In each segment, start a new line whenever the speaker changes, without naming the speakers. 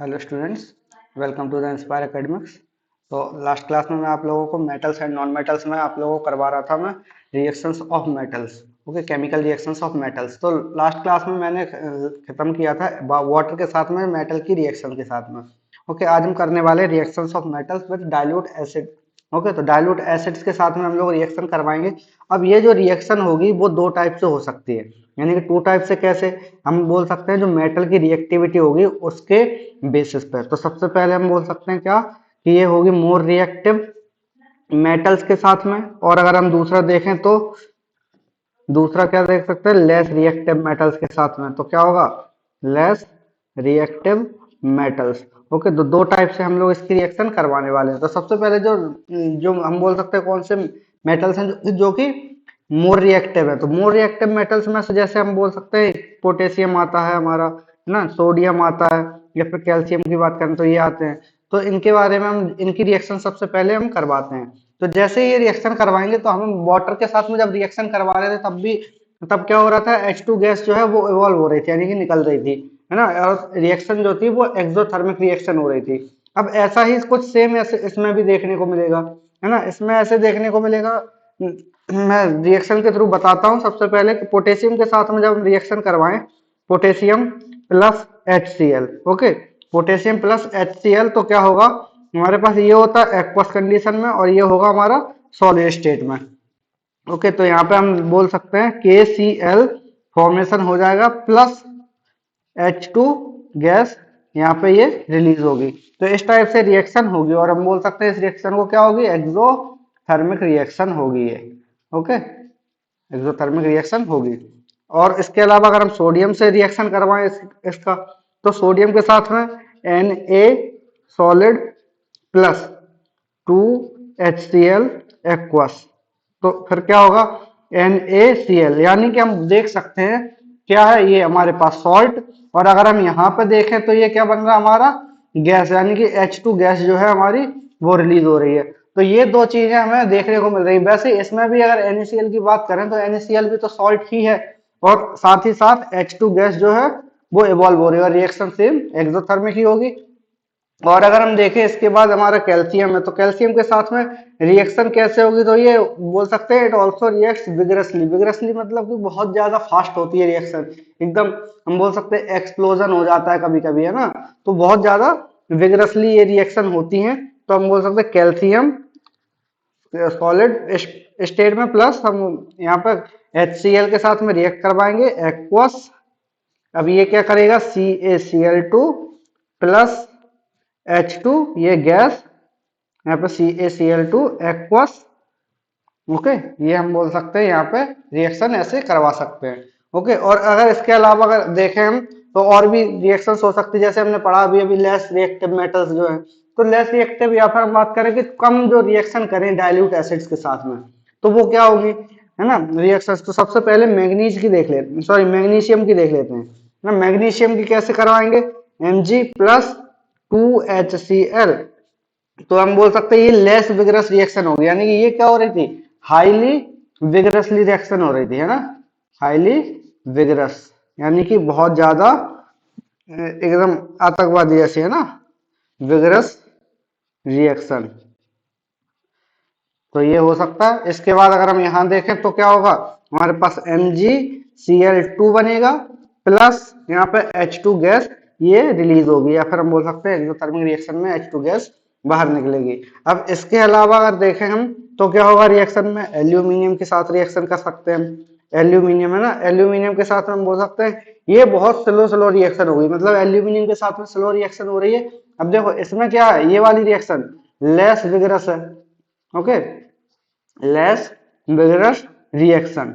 Hello students, welcome to the inspire academics. तो last class में मैं आप लोगों को मेटल्स एंड नॉन मेटल्स में आप लोगों को करवा रहा था मैं reactions of metals. Okay, chemical reactions of metals. तो लास्ट क्लास में मैंने खत्म किया था वाटर के साथ में मेटल की रिएक्शन के साथ में। ओके, आज हम करने वाले reactions of metals with dilute acid. Okay, तो डाइल्यूट एसिड्स के साथ में हम लोग रिएक्शन करवाएंगे। अब ये जो रिएक्शन होगी वो दो टाइप से हो सकती है, यानी कि टू टाइप से। कैसे हम बोल सकते हैं, जो मेटल की रिएक्टिविटी होगी उसके बेसिस पर। तो सबसे पहले हम बोल सकते हैं क्या, कि ये होगी मोर रिएक्टिव मेटल्स के साथ में। और अगर हम दूसरा देखें तो दूसरा क्या देख सकते हैं, लेस रिएक्टिव मेटल्स के साथ में। तो क्या होगा, लेस रिएक्टिव मेटल्स। ओके, तो दो टाइप से हम लोग इसकी रिएक्शन करवाने वाले हैं। तो सबसे पहले जो जो हम बोल सकते हैं कौन से मेटल्स हैं जो कि मोर रिएक्टिव है। तो मोर रिएक्टिव मेटल्स में से जैसे हम बोल सकते हैं पोटेशियम आता है हमारा, है ना, सोडियम आता है, या फिर कैल्शियम की बात करें तो ये आते हैं। तो इनके बारे में हम इनकी रिएक्शन सबसे पहले हम करवाते हैं। तो जैसे ये रिएक्शन करवाएंगे तो हम वाटर के साथ में जब रिएक्शन करवा रहे थे तब क्या हो रहा था, H2 गैस जो है वो इवॉल्व हो रही थी, यानी कि निकल रही थी, है ना। और रिएक्शन जो थी वो एक्सोथर्मिक रिएक्शन हो रही थी। अब ऐसा ही कुछ सेम ऐसे इसमें भी देखने को मिलेगा, है ना। इसमें ऐसे देखने को मिलेगा, मैं रिएक्शन के थ्रू बताता हूँ। सबसे पहले कि पोटेशियम के साथ में जब हम रिएक्शन करवाएं, potassium plus HCl। Okay, potassium plus HCl, तो क्या होगा, हमारे पास ये होता है एक्वस कंडीशन में और ये होगा हमारा सॉलिड स्टेट में। ओके, तो यहाँ पे हम बोल सकते हैं KCl फॉर्मेशन हो जाएगा प्लस H2 गैस यहाँ पे ये रिलीज होगी। तो इस टाइप से रिएक्शन होगी और हम बोल सकते हैं इस रिएक्शन को क्या होगी, एक्सोथर्मिक रिएक्शन होगी ये। ओके, एक्सोथर्मिक रिएक्शन होगी। और इसके अलावा अगर हम सोडियम से रिएक्शन करवाएं इसका, तो सोडियम के साथ में Na solid plus 2HCl aqueous, तो फिर क्या होगा, NaCl। यानी कि हम देख सकते हैं क्या है, ये हमारे पास सॉल्ट, और अगर हम यहाँ पे देखें तो ये क्या बन रहा है हमारा गैस, यानी कि H2 गैस जो है हमारी वो रिलीज हो रही है। तो ये दो चीजें हमें देखने को मिल रही है। वैसे इसमें भी अगर NaCl की बात करें तो NaCl भी तो सॉल्ट ही है, और साथ ही साथ H2 गैस जो है वो इवॉल्व हो रही है और रिएक्शन सेम एक्सोथर्मिक ही होगी। और अगर हम देखें इसके बाद हमारा कैल्शियम है, तो कैल्शियम के साथ में रिएक्शन कैसे होगी, तो ये बोल सकते हैं it also reacts vigorously. Vigorously मतलब कि बहुत ज्यादा फास्ट होती है रिएक्शन, एकदम हम बोल सकते हैं एक्सप्लोजन हो जाता है कभी कभी, है ना। तो बहुत ज्यादा विगरसली ये रिएक्शन होती है। तो हम बोल सकते हैं कैल्शियम सॉलिड स्टेट में प्लस हम यहाँ पर HCl के साथ में रिएक्ट करवाएंगे एक्वस। अब ये क्या करेगा, CaCl2 प्लस H2, ये गैस, यहाँ पे CaCl2 एक्वस। ओके, ये हम बोल सकते हैं यहाँ पे रिएक्शन ऐसे करवा सकते हैं। ओके, और अगर इसके अलावा अगर देखें हम तो और भी रिएक्शंस हो सकती है, जैसे हमने पढ़ा अभी लेस रिएक्टिव मेटल्स जो है। तो लेस रिएक्टिव, या फिर हम बात करें कि कम जो रिएक्शन करें डाइल्यूट एसिड्स के साथ में, तो वो क्या होगी, है ना, रिएक्शंस। तो सबसे पहले मैग्नीज की देख लेते हैं, सॉरी मैग्नीशियम की देख लेते हैं ना। मैग्नीशियम की कैसे करवाएंगे, Mg प्लस 2HCl। तो हम बोल सकते हैं ये लेस विगरस रिएक्शन होगी, यानी कि ये क्या हो रही थी, हाईली विगरसली रिएक्शन हो रही थी, है ना। हाईली विगरस यानी कि बहुत ज्यादा एकदम आतंकवादी जैसी, है ना, विगरस रिएक्शन। तो ये हो सकता है। इसके बाद अगर हम यहाँ देखें तो क्या होगा, हमारे पास MgCl2 बनेगा प्लस यहाँ पे H2 गैस ये रिलीज होगी, या फिर हम बोल सकते हैं एक्सोथर्मिक रिएक्शन में H2 गैस बाहर निकलेगी। अब इसके अलावा अगर देखें हम तो क्या होगा, रिएक्शन में एल्यूमिनियम के साथ रिएक्शन कर सकते हैं हम। एल्यूमिनियम, है ना, एल्यूमिनियम के साथ हम बोल सकते हैं ये बहुत स्लो रिएक्शन होगी, मतलब एल्यूमिनियम के साथ में स्लो रिएक्शन हो रही है। अब देखो इसमें क्या है, ये वाली रिएक्शन लेस विगरस है। Okay, less vigorous reaction.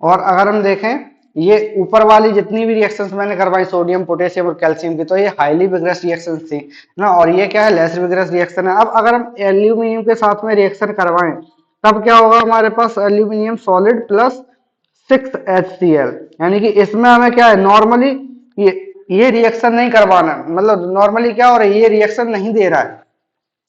और अगर हम देखें ये ऊपर वाली जितनी भी रिएक्शंस मैंने करवाई सोडियम पोटेशियम और कैल्शियम की, तो ये हाईली विगरस रिएक्शंस थी ना, और ये क्या है, लेस विगरस रिएक्शन है। अब अगर हम एल्यूमिनियम के साथ में रिएक्शन करवाएं तब क्या होगा, हमारे पास एल्यूमिनियम सॉलिड प्लस 6HCl, यानी कि इसमें हमें क्या है, नॉर्मली ये रिएक्शन नहीं करवाना, मतलब नॉर्मली क्या हो रहा है, ये रिएक्शन नहीं दे रहा है।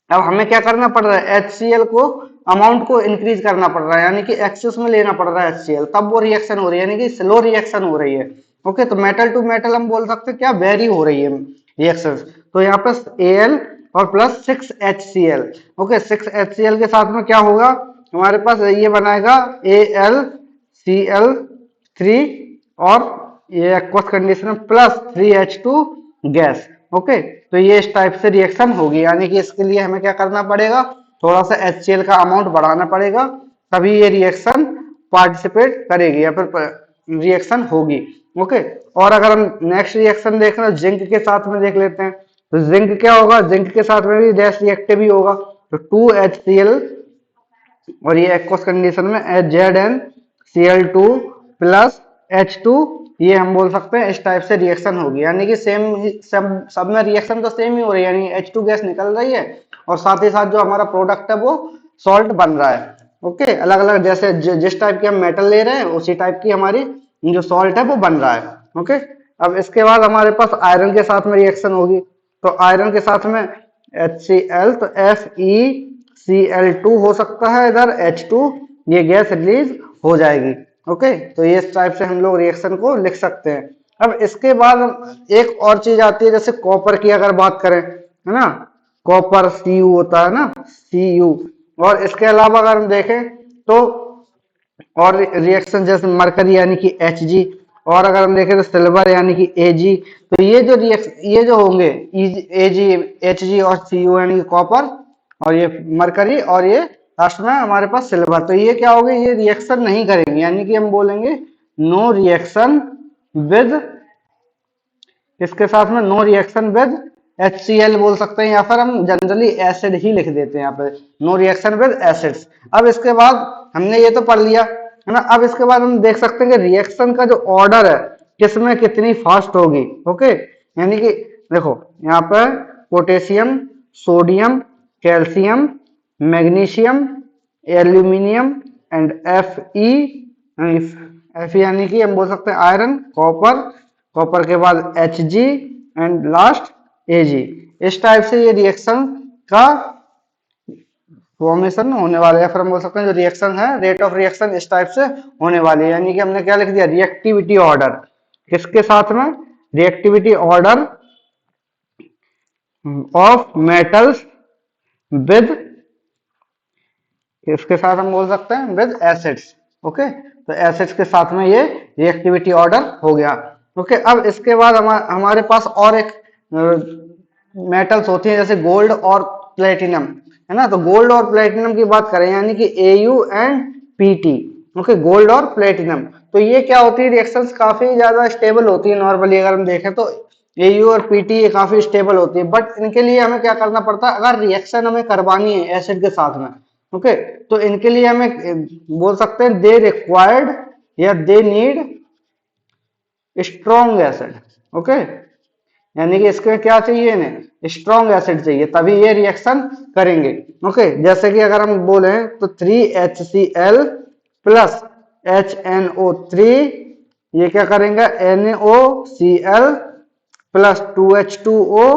अब हमें क्या करना पड़ रहा है, HCl को अमाउंट को इंक्रीज करना पड़ रहा है, यानी कि एक्सेस में लेना पड़ रहा है HCl, तब वो रिएक्शन हो रही है, यानी कि स्लो रिएक्शन हो रही है। ओके, तो मेटल टू मेटल हम बोल सकते हैं क्या, वेरी हो रही है रिएक्शन। तो यहाँ पे Al और प्लस 6HCl। ओके, 6HCl के साथ में क्या होगा, हमारे पास ये बनाएगा AlCl3 और ये एक्वस कंडीशन में प्लस 3H2 गैस। ओके, तो ये इस टाइप से रिएक्शन होगी, यानी कि इसके लिए हमें क्या करना पड़ेगा, थोड़ा सा HCl का अमाउंट बढ़ाना पड़ेगा, तभी ये रिएक्शन पार्टिसिपेट करेगी या फिर रिएक्शन होगी। ओके, और अगर हम नेक्स्ट रिएक्शन देख रहे हैं जिंक के साथ में देख लेते हैं, तो जिंक क्या होगा, जिंक के साथ में भी डैश रिएक्टिव ही होगा, तो 2HCl और ये एक्वस कंडीशन में ZnCl2 प्लस H2, ये हम बोल सकते हैं इस टाइप से रिएक्शन होगी, यानी कि सब में रिएक्शन तो सेम ही हो रही है, यानी H2 गैस निकल रही है और साथ ही साथ जो हमारा प्रोडक्ट है वो सॉल्ट बन रहा है। ओके, अलग अलग जैसे जिस टाइप की हम मेटल ले रहे हैं उसी टाइप की हमारी जो सॉल्ट है वो बन रहा है। ओके, अब इसके बाद हमारे पास आयरन के साथ में रिएक्शन होगी, तो आयरन के साथ में HCl, तो FeCl2 हो सकता है, इधर H2, ये गैस रिलीज हो जाएगी। ओके, तो ये इस टाइप से हम लोग रिएक्शन को लिख सकते हैं। अब इसके बाद एक और चीज आती है, जैसे कॉपर की अगर बात करें, है ना, कॉपर Cu होता है ना, Cu, और इसके अलावा अगर हम देखें तो और रिएक्शन जैसे मरकरी यानी कि Hg, और अगर हम देखें तो सिल्वर यानी कि Ag, तो ये जो ये जो होंगे Ag, Hg और Cu यानी कि कॉपर, और ये मरकरी, और ये लास्ट में हमारे पास सिल्वर, तो ये क्या होगा, ये रिएक्शन नहीं करेंगे, यानी कि हम बोलेंगे नो रिएक्शन विद, इसके साथ में नो रिएक्शन विद HCl बोल सकते हैं, या फिर हम जनरली एसिड ही लिख देते हैं यहाँ पे, नो रिएक्शन विद एसिड्स। अब इसके बाद हमने ये तो पढ़ लिया, है ना, अब इसके बाद हम देख सकते हैं कि रिएक्शन का जो ऑर्डर है किसमें कितनी फास्ट होगी। ओके, यानी कि देखो यहाँ पर potassium, sodium, calcium, magnesium, aluminium and Fe यानी कि हम बोल सकते हैं आयरन, कॉपर, कॉपर के बाद Hg एंड लास्ट Ag, इस टाइप से ये रिएक्शन का फॉर्मेशन होने वाला है, या फिर हम बोल सकते हैं जो रिएक्शन है, रेट ऑफ रिएक्शन इस टाइप से होने वाली है। यानी कि हमने क्या लिख दिया, रिएक्टिविटी ऑर्डर, किसके साथ में, reactivity order of metals with, इसके साथ हम बोल सकते हैं विद एसिड्स। ओके, तो एसिड्स के साथ में ये रिएक्टिविटी ऑर्डर हो गया। ओके, अब इसके बाद हमारे पास और एक मेटल्स होती हैं, जैसे गोल्ड और प्लेटिनम, है ना, तो गोल्ड और प्लेटिनम की बात करें, यानी कि Au and Pt। Okay, gold और प्लेटिनम, तो ये क्या होती है, रिएक्शंस काफी ज्यादा स्टेबल होती है नॉर्मली, अगर हम देखें तो Au और Pt ये काफी स्टेबल होती है, बट इनके लिए हमें क्या करना पड़ता है, अगर रिएक्शन हमें करवानी है एसिड के साथ में, ओके, तो इनके लिए हमें बोल सकते हैं दे रिक्वायर्ड या they need strong acid. Okay, यानी कि इसके क्या चाहिए, इन्हें स्ट्रॉन्ग एसिड चाहिए, तभी ये रिएक्शन करेंगे। ओके, जैसे कि अगर हम बोले तो 3HCl प्लस HNO3, ये क्या करेंगे, NaOCl plus 2H2O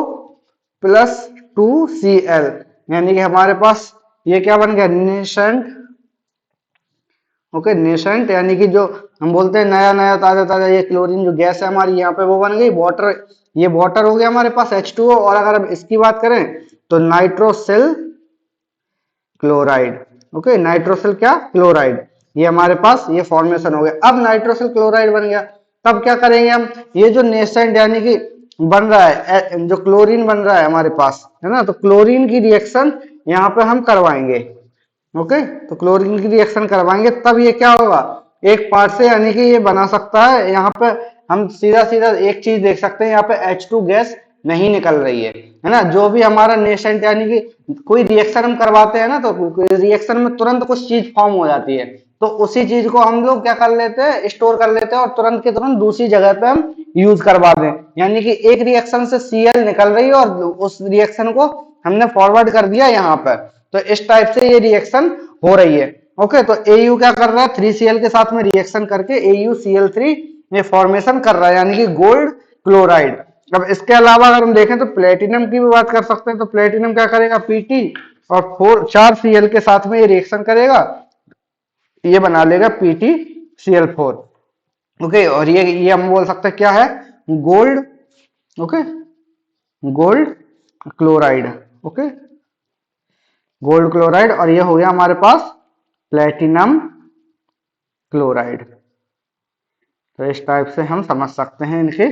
plus 2Cl, यानी कि हमारे पास ये क्या बन गया, नेसेंट। ओके, नेसेंट यानी कि जो हम बोलते हैं नया नया ताजा ताजा, ये क्लोरीन जो गैस है हमारी यहाँ पे वो बन गई वाटर, ये वाटर हो गया हमारे पास H2O, और अगर हम इसकी बात करें तो नाइट्रोसिल क्लोराइड। ओके, नाइट्रोसिल क्या, क्लोराइड, ये हमारे पास ये फॉर्मेशन हो गया। अब नाइट्रोसिल क्लोराइड बन गया, तब क्या करेंगे हम, ये जो नेसेंट यानी कि बन रहा है, जो क्लोरीन बन रहा है हमारे पास, है ना, तो क्लोरीन की रिएक्शन यहाँ पे हम करवाएंगे। ओके, तो क्लोरीन की रिएक्शन करवाएंगे, तब ये क्या होगा, एक पार्ट से, यानी कि ये बना सकता है, यहाँ पे हम सीधा सीधा एक चीज देख सकते हैं, यहाँ पे H2 गैस नहीं निकल रही है ना, जो भी हमारा नेसेंट, यानी कि कोई रिएक्शन हम करवाते हैं ना, तो रिएक्शन में तुरंत कुछ चीज फॉर्म हो जाती है, तो उसी चीज को हम लोग क्या कर लेते हैं, स्टोर कर लेते हैं, और तुरंत के तुरंत दूसरी जगह पे हम यूज करवा दें, यानी कि एक रिएक्शन से Cl निकल रही है और उस रिएक्शन को हमने फॉरवर्ड कर दिया यहाँ पर, तो इस टाइप से ये रिएक्शन हो रही है। ओके, तो Au क्या कर रहा है, 3Cl के साथ में रिएक्शन करके AuCl3 ये फॉर्मेशन कर रहा है, यानी कि गोल्ड क्लोराइड। अब इसके अलावा अगर हम देखें तो प्लेटिनम की भी बात कर सकते हैं, तो प्लेटिनम क्या करेगा, Pt और 4Cl के साथ में ये रिएक्शन करेगा, ये बना लेगा PtCl4। ओके, और ये हम बोल सकते हैं क्या है, gold. Okay, gold chloride. Okay, gold chloride, और ये हो गया हमारे पास प्लेटिनम क्लोराइड। तो इस टाइप से हम समझ सकते हैं इनके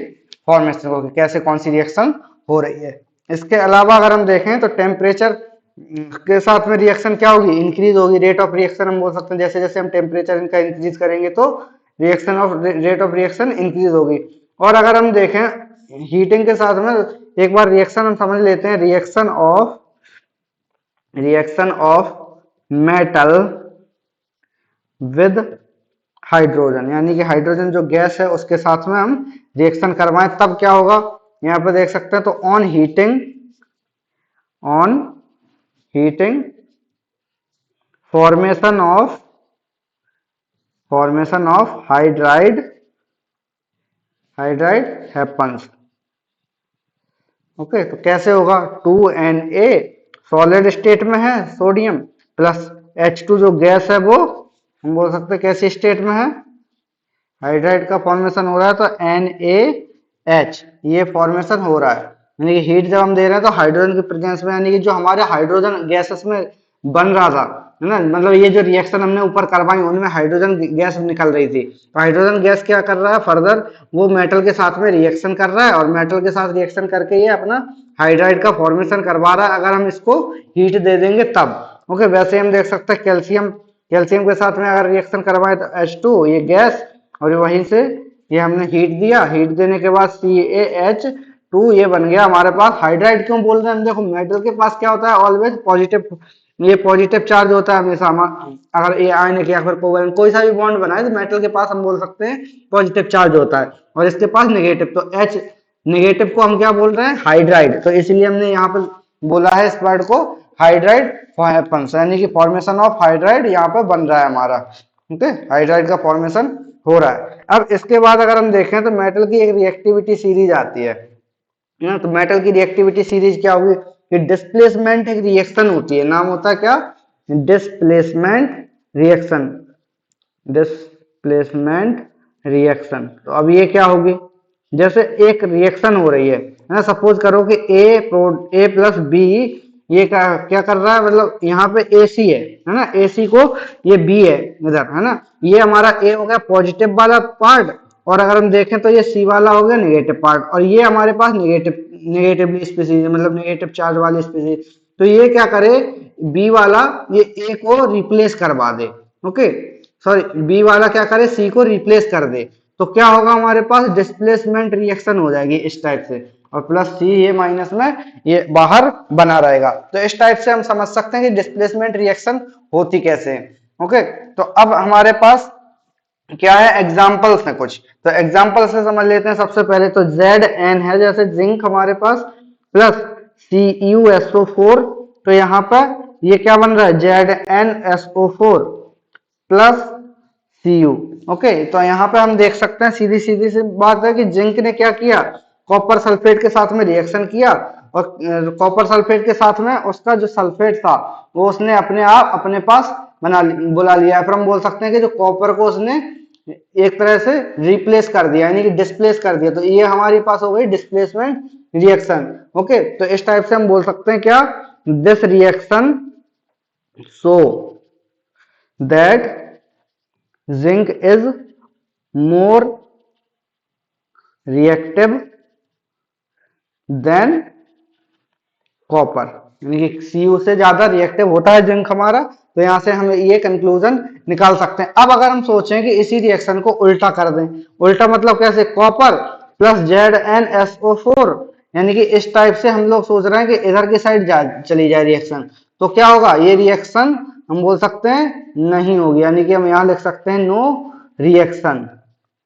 फॉर्मेशन को कि कैसे कौन सी रिएक्शन हो रही है। इसके अलावा अगर हम देखें तो टेम्परेचर के साथ में रिएक्शन क्या होगी, इंक्रीज होगी। रेट ऑफ रिएक्शन हम बोल सकते हैं, जैसे जैसे हम टेम्परेचर इनका इंक्रीज करेंगे तो रेट ऑफ रिएक्शन इंक्रीज होगी। और अगर हम देखें हीटिंग के साथ में एक बार रिएक्शन हम समझ लेते हैं, reaction of metal with hydrogen, यानी कि हाइड्रोजन जो गैस है उसके साथ में हम रिएक्शन करवाएं तब क्या होगा, यहाँ पे देख सकते हैं। तो on heating formation of hydride happens. Okay, तो कैसे होगा, 2Na सॉलिड स्टेट में है सोडियम, प्लस H2 जो गैस है वो हम बोल सकते हैं कैसी स्टेट में है, हाइड्राइड का फॉर्मेशन हो रहा है। तो NaH ये फॉर्मेशन हो रहा है, यानी कि हीट जब हम दे रहे हैं तो हाइड्रोजन की प्रेजेंस में, यानी कि जो हमारे हाइड्रोजन गैसेस में बन रहा था, है ना, मतलब ये जो रिएक्शन हमने ऊपर करवाई उनमें हाइड्रोजन गैस निकल रही थी। तो हाइड्रोजन गैस क्या कर रहा है, फर्दर वो मेटल के साथ में रिएक्शन कर रहा है, और मेटल के साथ रिएक्शन करके ये अपना हाइड्राइड का फॉर्मेशन करवा रहा है, अगर हम इसको हीट दे देंगे तब। ओके, वैसे हम देख सकते हैं कैल्शियम के साथ में अगर रिएक्शन करवाए तो H2 ये गैस, और वहीं से ये हमने हीट दिया, हीट देने के बाद CaH2 ये बन गया हमारे पास हाइड्राइड। क्यों बोल रहे हैं हम, देखो मेटल के पास क्या होता है, ऑलवेज पॉजिटिव, ये पॉजिटिव चार्ज होता है हमेशा। अगर ये आयनिक या फिर कोवैलेंट कोई सा भी बॉन्ड बनाए तो मेटल के पास हम बोल सकते हैं पॉजिटिव चार्ज होता है, और इसके पास नेगेटिव। तो H नेगेटिव को हम क्या बोल रहे हैं, हाइड्राइड। तो इसलिए हमने यहाँ पर बोला है इस वर्ड को हाइड्राइड हैपन्स, यानी कि फॉर्मेशन ऑफ हाइड्राइड यहाँ पर बन रहा है हमारा। ओके, हाइड्राइड का फॉर्मेशन हो रहा है। अब इसके बाद अगर हम देखें तो मेटल की एक रिएक्टिविटी सीरीज आती है ना, तो मेटल की रिएक्टिविटी सीरीज क्या होगी कि डिस्प्लेसमेंट एक रिएक्शन होती है, नाम होता है क्या, डिस्प्लेसमेंट रिएक्शन। तो अब ये क्या होगी, जैसे एक रिएक्शन हो रही है ना, सपोज करो कि ए प्लस बी ये क्या कर रहा है, मतलब यहाँ पे AC है ना, AC को ये B है इधर, है ना, ये हमारा A हो गया पॉजिटिव वाला पार्ट, और अगर हम देखें तो ये C वाला हो गया नेगेटिव पार्ट, और ये हमारे पास नेगेटिवली स्पीसीज, मतलब नेगेटिव चार्ज वाली स्पीसीज। तो ये क्या करे, B वाला ये A को रिप्लेस करवा दे। ओके, सॉरी, B वाला क्या करे, C को रिप्लेस कर दे। तो क्या होगा, हमारे पास डिस्प्लेसमेंट रिएक्शन हो जाएगी इस टाइप से, और प्लस C ये माइनस में ये बाहर बना रहेगा। तो इस टाइप से हम समझ सकते हैं कि डिस्प्लेसमेंट रिएक्शन होती कैसे है। ओके, तो अब हमारे पास क्या है, एग्जाम्पल्स है कुछ, तो एग्जाम्पल से समझ लेते हैं। सबसे पहले तो Zn है, जैसे जिंक हमारे पास प्लस CuSO4, तो यहाँ पर ये क्या बन रहा है, ZnSO4 प्लस Cu। ओके, तो यहाँ पे हम देख सकते हैं सीधी सीधी सी बात है कि जिंक ने क्या किया, कॉपर सल्फेट के साथ में रिएक्शन किया, और कॉपर सल्फेट के साथ में उसका जो सल्फेट था वो उसने अपने आप अपने पास बुला लिया। फिर हम बोल सकते हैं कि जो कॉपर को उसने एक तरह से रिप्लेस कर दिया, यानी कि डिस्प्लेस कर दिया। तो ये हमारे पास हो गई डिस्प्लेसमेंट रिएक्शन। ओके, तो इस टाइप से हम बोल सकते हैं क्या, this reaction show that zinc is more reactive than copper, यानी कि Cu से ज्यादा रिएक्टिव होता है जिंक हमारा। तो यहां से हम ये कंक्लूजन निकाल सकते हैं। अब अगर हम सोचें कि इसी रिएक्शन को उल्टा कर दें, उल्टा मतलब कैसे, कॉपर प्लस ZnSO4, यानी कि इस टाइप से हम लोग सोच रहे हैं कि इधर की साइड चली जाए रिएक्शन, तो क्या होगा, ये रिएक्शन हम बोल सकते हैं नहीं होगी, यानी कि हम यहां लिख सकते हैं नो रिएक्शन।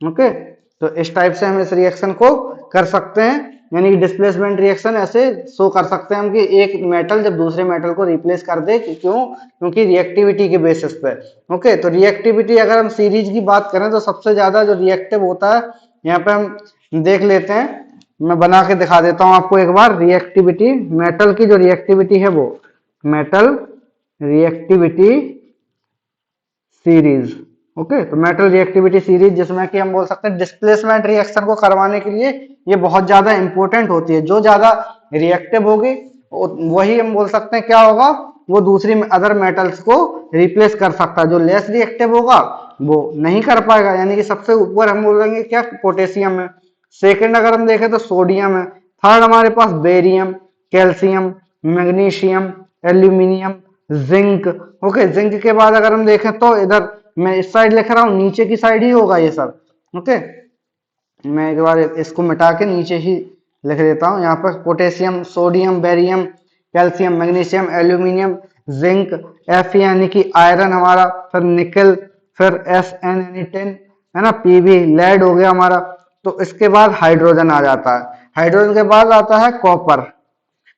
ओके, तो इस टाइप से हम इस रिएक्शन को कर सकते हैं, यानी कि डिस्प्लेसमेंट रिएक्शन ऐसे शो कर सकते हैं हम कि एक मेटल जब दूसरे मेटल को रिप्लेस कर दे, क्यों, क्योंकि रिएक्टिविटी के बेसिस पे। ओके, तो रिएक्टिविटी अगर हम सीरीज की बात करें तो सबसे ज्यादा जो रिएक्टिव होता है, यहाँ पे हम देख लेते हैं, मैं बना के दिखा देता हूं आपको एक बार। रिएक्टिविटी, मेटल की जो रिएक्टिविटी है वो मेटल रिएक्टिविटी सीरीज। ओके, तो मेटल रिएक्टिविटी सीरीज, जिसमें कि हम बोल सकते हैं डिस्प्लेसमेंट रिएक्शन को करवाने के लिए ये बहुत ज्यादा इंपॉर्टेंट होती है। जो ज्यादा रिएक्टिव होगी वही हम बोल सकते हैं क्या होगा, वो दूसरी अदर मेटल्स को रिप्लेस कर सकता है। जो लेस रिएक्टिव होगा वो नहीं कर पाएगा, यानी कि सबसे ऊपर हम बोलेंगे क्या, पोटेशियम है। सेकंड अगर हम देखें तो सोडियम है। थर्ड हमारे पास barium, calcium, magnesium, aluminium, zinc. Okay, zinc के बाद अगर हम देखें तो इधर मैं इस साइड लिख रहा हूं, नीचे की साइड ही होगा ये सब। ओके, मैं एक बार इसको मिटा के नीचे ही लिख देता हूँ। यहाँ पर potassium, sodium, barium, calcium, magnesium, aluminium, zinc, F यानी कि आयरन हमारा, फिर निकल, फिर एस एन यानी टिन, है ना, पीबी लेड हो गया हमारा। तो इसके बाद हाइड्रोजन आ जाता है। हाइड्रोजन के बाद आता है कॉपर।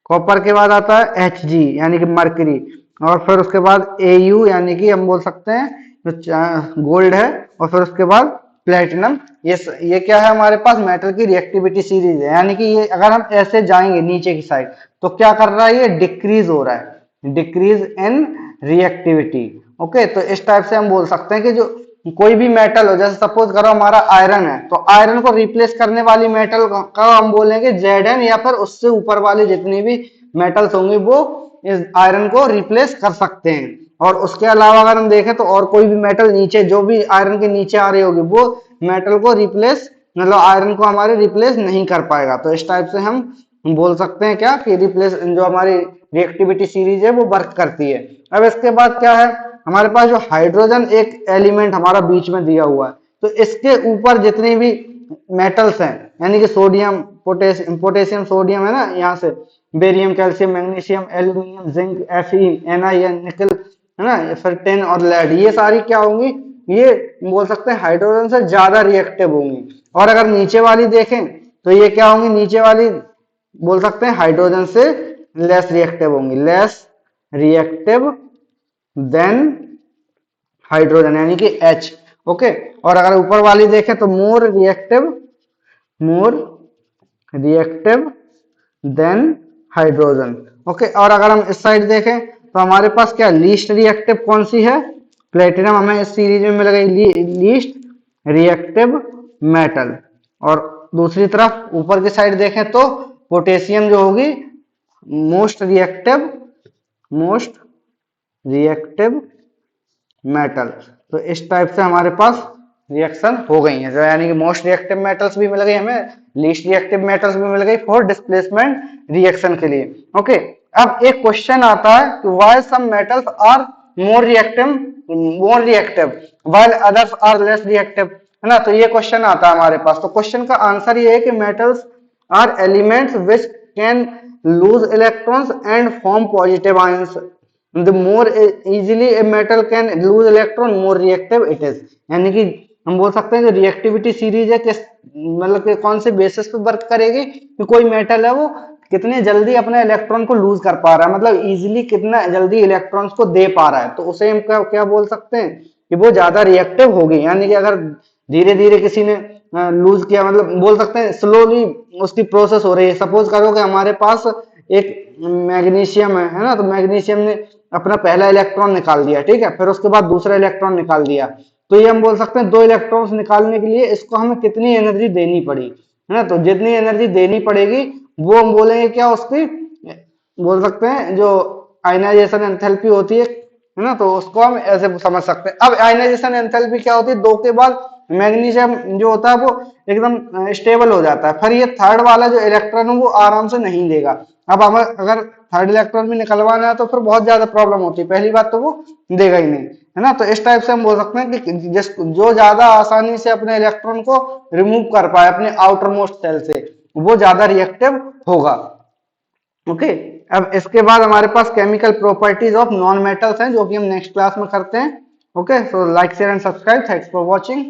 कॉपर के बाद आता है एच जी यानी कि मरकरी। और फिर उसके बाद ए यू यानी कि हम बोल सकते हैं जो गोल्ड है। और फिर उसके बाद प्लेटिनम। ये क्या है हमारे पास, मेटल की रिएक्टिविटी सीरीज है। यानी कि ये अगर हम ऐसे जाएंगे नीचे की साइड तो क्या कर रहा है, ये डिक्रीज हो रहा है, डिक्रीज इन रिएक्टिविटी। ओके, तो इस टाइप से हम बोल सकते हैं कि जो कोई भी मेटल हो, जैसे सपोज करो हमारा आयरन है, तो आयरन को रिप्लेस करने वाली मेटल का हम बोलेंगे जेड, या फिर उससे ऊपर वाले जितनी भी मेटल्स होंगे वो इस आयरन को रिप्लेस कर सकते हैं। और उसके अलावा अगर हम देखें तो और कोई भी मेटल नीचे, जो भी आयरन के नीचे आ रही होगी, वो मेटल को रिप्लेस, मतलब आयरन को हमारे रिप्लेस नहीं कर पाएगा। तो इस टाइप से हम बोल सकते हैं क्या, कि रिप्लेस जो हमारी रिएक्टिविटी सीरीज है वो वर्क करती है। अब इसके बाद क्या है, हमारे पास जो हाइड्रोजन एक एलिमेंट हमारा बीच में दिया हुआ है, तो इसके ऊपर जितनी भी मेटल्स हैं, यानी कि सोडियम, पोटेशियम सोडियम है ना, यहाँ से barium, calcium, magnesium, aluminium, zinc, F E, N I, nickel, है ना, फिर टिन और लेड, ये सारी क्या होंगी, ये बोल सकते हैं हाइड्रोजन से ज्यादा रिएक्टिव होंगी। और अगर नीचे वाली देखें तो ये क्या होंगी, नीचे वाली बोल सकते हैं हाइड्रोजन से लेस रिएक्टिव होंगी, लेस रिएक्टिव देन हाइड्रोजन यानी कि H। ओके, और अगर ऊपर वाली देखें तो more reactive than hydrogen. Okay, और अगर हम इस साइड देखें तो हमारे पास क्या लीस्ट रिएक्टिव कौन सी है, प्लेटिनम हमें इस सीरीज में मिल गई लीस्ट रिएक्टिव मेटल। और दूसरी तरफ ऊपर की साइड देखें तो पोटेशियम जो होगी मोस्ट रिएक्टिव मेटल। तो इस टाइप से हमारे पास रिएक्शन हो गई है, जो यानी कि मोस्ट रिएक्टिव मेटल्स भी मिल गई हमें, लीस्ट रिएक्टिव मेटल्स भी मिल गई फॉर डिस्प्लेसमेंट रिएक्शन के लिए। ओके, अब एक क्वेश्चन आता है कि why some metals are more reactive while others are less reactive, है ना। तो ये क्वेश्चन आता है हमारे पास। तो क्वेश्चन का आंसर ये है कि metals are elements which can lose electrons and form positive ions. the more easily a metal can lose electron, more reactive it is। यानी कि हम बोल सकते हैं जो रिएक्टिविटी सीरीज है किस, मतलब कि कौन से बेसिस पे वर्क करेगी, कि कोई मेटल है वो कितने जल्दी अपने इलेक्ट्रॉन को लूज कर पा रहा है, मतलब इजीली कितना जल्दी इलेक्ट्रॉन्स को दे पा रहा है, तो उसे हम क्या क्या बोल सकते हैं कि वो ज्यादा रिएक्टिव होगी। यानी कि अगर धीरे धीरे किसी ने लूज किया, मतलब बोल सकते हैं स्लोली उसकी प्रोसेस हो रही है। सपोज करो कि हमारे पास एक मैग्नीशियम है ना, तो मैग्नीशियम ने अपना पहला इलेक्ट्रॉन निकाल दिया, ठीक है, फिर उसके बाद दूसरा इलेक्ट्रॉन निकाल दिया। तो ये हम बोल सकते हैं दो इलेक्ट्रॉन्स निकालने के लिए इसको हमें कितनी एनर्जी देनी पड़ी, है ना। तो जितनी एनर्जी देनी पड़ेगी वो हम बोलेंगे क्या, उसकी बोल सकते हैं जो आयनाइजेशन एंथैल्पी होती है ना, तो उसको हम ऐसे समझ सकते हैं। अब आयनाइजेशन एंथैल्पी क्या होती है, दो के बाद मैग्नीशियम जो होता है वो एकदम स्टेबल हो जाता है, फिर ये थर्ड वाला जो इलेक्ट्रॉन है वो आराम से नहीं देगा। अब हमें अगर थर्ड इलेक्ट्रॉन भी निकलवाना है तो फिर बहुत ज्यादा प्रॉब्लम होती है, पहली बात तो वो देगा ही नहीं, है ना। तो इस टाइप से हम बोल सकते हैं कि जो ज्यादा आसानी से अपने इलेक्ट्रॉन को रिमूव कर पाए अपने आउटर मोस्ट सेल से, वो ज्यादा रिएक्टिव होगा। ओके, अब इसके बाद हमारे पास chemical properties of non metals हैं, जो कि हम नेक्स्ट क्लास में करते हैं। Okay, so like share and subscribe, thanks for watching.